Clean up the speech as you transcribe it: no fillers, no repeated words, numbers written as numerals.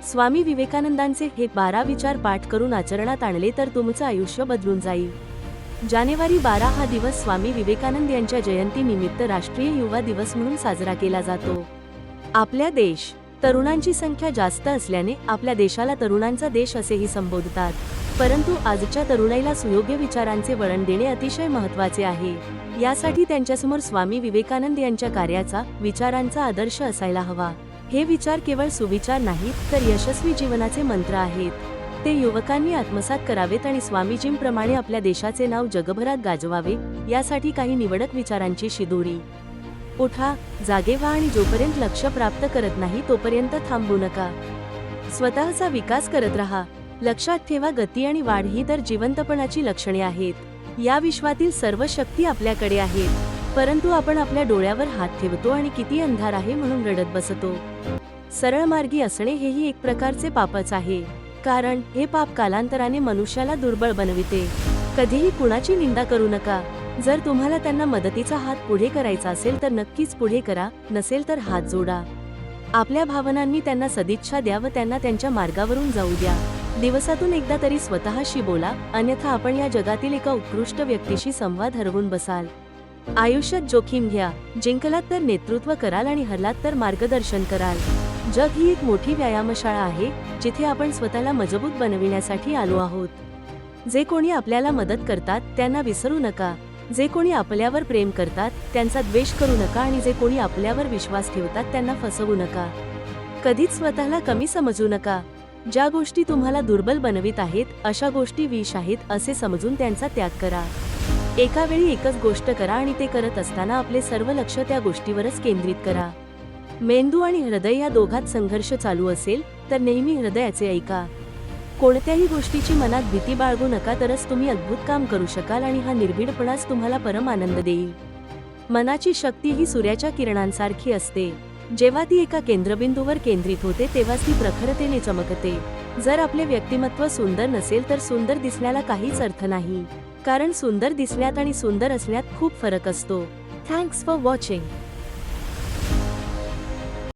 स्वामी विवेकानंदांचे हे 12 विचार पाठ करून आचरणात आणले तर तुमचं आयुष्य बदलून जाईल। जानेवारी 12 हा दिवस स्वामी विवेकानंद यांच्या जयंतीनिमित्त राष्ट्रीय युवा दिवस म्हणून साजरा केला जातो। आपल्या देश तरुणांची संख्या जास्त असल्याने आपल्या देशाला तरुणांचा देश असेही संबोधतात, परंतु आजच्या तरुणाईला सुयोग्य विचारांचे वळण देणे अतिशय महत्त्वाचे आहे। यासाठी त्यांच्यासमोर स्वामी विवेकानंद यांच्या कार्याचा, विचारांचा आदर्श असायला हवा। हे विचार केवळ सुविचार नाहीत तर यशस्वी जीवनाचे मंत्र आहेत। ते युवकांनी आत्मसात करावेत आणि स्वामीजींप्रमाणे आपल्या देशाचे नाव जगभरात गाजवावे, यासाठी काही निवडक विचारांची शिदोरी। उठा, जागे व्हा आणि जोपर्यंत लक्ष्य प्राप्त करत नाही तोपर्यंत थांबू नका। स्वतःचा विकास करत रहा। लक्षात ठेवा, गती आणि वाढ ही तर जिवंतपणाची लक्षणे आहेत। या विश्वातील सर्व शक्ती आपल्याकडे आहेत, परंतु आपण आपल्या डोळ्यावर हात ठेवतो आणि किती अंधार आहे म्हणून रडत बसतो। सरळ मार्गी असणे हेही एक प्रकारचे पापच आहे, कारण हे पाप कालांतराने मनुष्याला दुर्बळ बनविते। कधीही कुणाची निंदा करू नका। जर तुम्हाला त्यांना मदतीचा हात पुढे करायचा असेल तर नक्कीच पुढे करा, नसेल तर हात जोडा। आपल्या भावनांनी त्यांना सदिच्छा द्या व त्यांना त्यांच्या मार्गावरून जाऊ द्या। दिवसातून एकदा तरी स्वतःशी बोला, अन्यथा आपण या जगातील एका उत्कृष्ट व्यक्तीशी संवाद हरवून बसाल। आयुष्यात जोखीम घ्या, जिंकलात तर नेतृत्व कराल आणि हरलात तर मार्गदर्शन कराल। जग ही एक मोठी व्यायामशाळा आहे, जिथे आपण स्वतःला मजबूत बनविण्यासाठी आलो आहोत। जे कोणी आपल्याला मदत करतात त्यांना विसरू नका, जे कोणी आपल्यावर प्रेम करतात त्यांचा द्वेष करू नका आणि जे कोणी आपल्यावर विश्वास ठेवतात त्यांना फसवू नका। कधीच स्वतःला कमी समजू नका। ज्या गोष्टी तुम्हाला दुर्बल बनवित आहेत अशा गोष्टी विष आहेत असे समजून त्यांचा त्याग करा। एका वेळी एकच गोष्ट करा आणि ते करत असताना आपले सर्व लक्ष त्या गोष्टीवरच केंद्रित करा। मेंदू आणि हृदय या दोघात संघर्ष चालू असेल तर नेहमी हृदयाचे ऐका। कोणत्याही गोष्टीची मनात भीती बाळगू नका, तरच तुम्ही अद्भुत काम करू शकाल आणि हा निर्भीडपणाच तुम्हाला परम आनंद देईल। मनाची शक्ती ही सूर्याच्या किरणांसारखी असते, जेव्हा ती एका केंद्रबिंदूवर केंद्रित होते तेव्हाच ती प्रखरतेने चमकते। जर आपले व्यक्तिमत्व सुंदर नसेल तर सुंदर दिसण्याला काहीच अर्थ नाही, कारण सुंदर दिसण्यात आणि सुंदर असण्यात खूप फरक असतो। Thanks for watching.